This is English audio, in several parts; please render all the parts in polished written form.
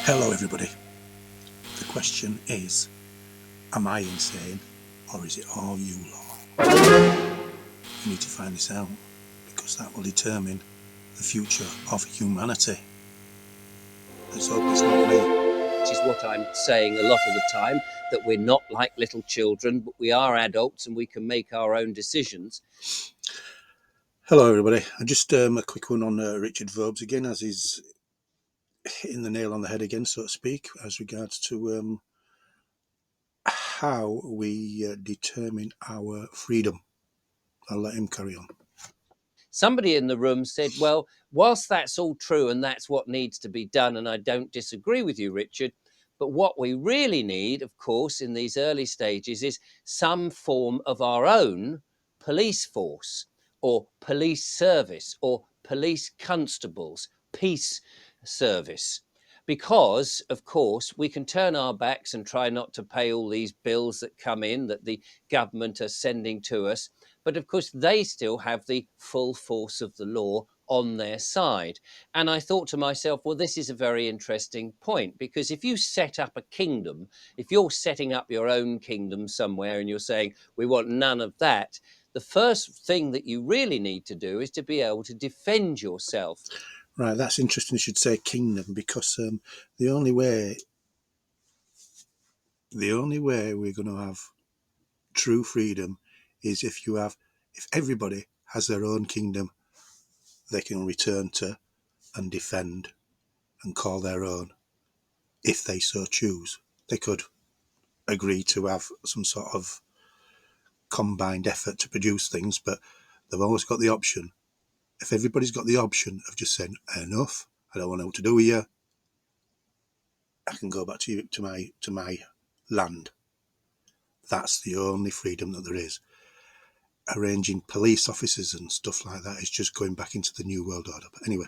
Hello everybody. The question is, am I insane or is it all you lot? You need to find this out because that will determine the future of humanity. Let's hope it's not me. Which is what I'm saying a lot of the time, that we're not like little children, but we are adults and we can make our own decisions. Hello everybody. Just a quick one on Richard Verbs again, as he's hitting the nail on the head again, so to speak, as regards to how we determine our freedom. I'll let him carry on. Somebody in the room said, well, whilst that's all true and that's what needs to be done, and I don't disagree with you, Richard, but what we really need, of course, in these early stages is some form of our own police force or police service or police constables, peace service. Because, of course, we can turn our backs and try not to pay all these bills that come in that the government are sending to us. But of course, they still have the full force of the law on their side. And I thought to myself, well, this is a very interesting point, because if you set up a kingdom, if you're setting up your own kingdom somewhere and you're saying, we want none of that, the first thing that you really need to do is to be able to defend yourself. Right, that's interesting you should say kingdom, because the only way we're going to have true freedom is if everybody has their own kingdom they can return to and defend and call their own if they so choose. They could agree to have some sort of combined effort to produce things, but they've always got the option. If everybody's got the option of just saying, enough, I don't want to know what to do with you, I can go back to my land. That's the only freedom that there is. Arranging police officers and stuff like that is just going back into the New World Order. But anyway.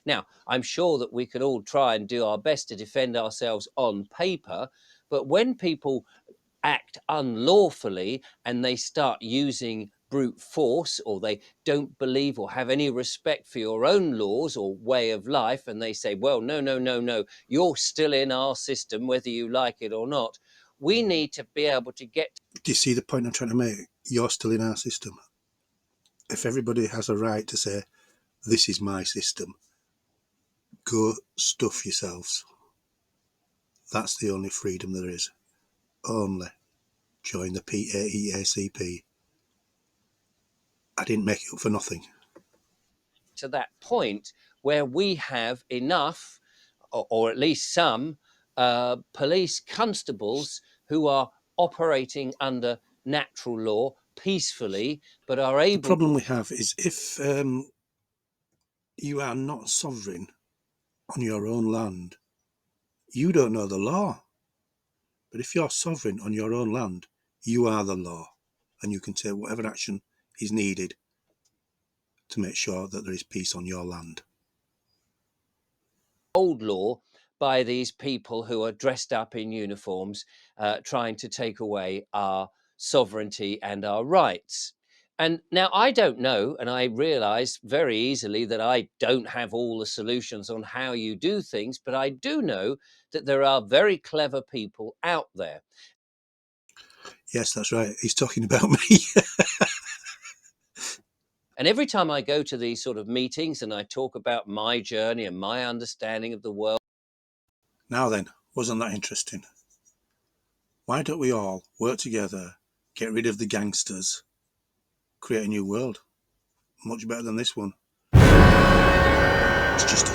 Now, I'm sure that we could all try and do our best to defend ourselves on paper, but when people act unlawfully and they start using brute force, or they don't believe or have any respect for your own laws or way of life, and they say, well, no, you're still in our system whether you like it or not, we need to be able to get... Do you see the point I'm trying to make? You're still in our system. If everybody has a right to say, this is my system, go stuff yourselves. That's the only freedom there is. Only join the PAEACP. I didn't make it up for nothing. To that point where we have enough, or at least some, police constables who are operating under natural law peacefully, but are able... The problem we have is if you are not sovereign on your own land, you don't know the law. But if you're sovereign on your own land, you are the law, and you can take whatever action is needed to make sure that there is peace on your land. Old law by these people who are dressed up in uniforms, trying to take away our sovereignty and our rights. And now I don't know, and I realise very easily that I don't have all the solutions on how you do things, but I do know that there are very clever people out there. Yes, that's right. He's talking about me. And every time I go to these sort of meetings and I talk about my journey and my understanding of the world... Now then, wasn't that interesting? Why don't we all work together, get rid of the gangsters, create a new world? Much better than this one. It's just a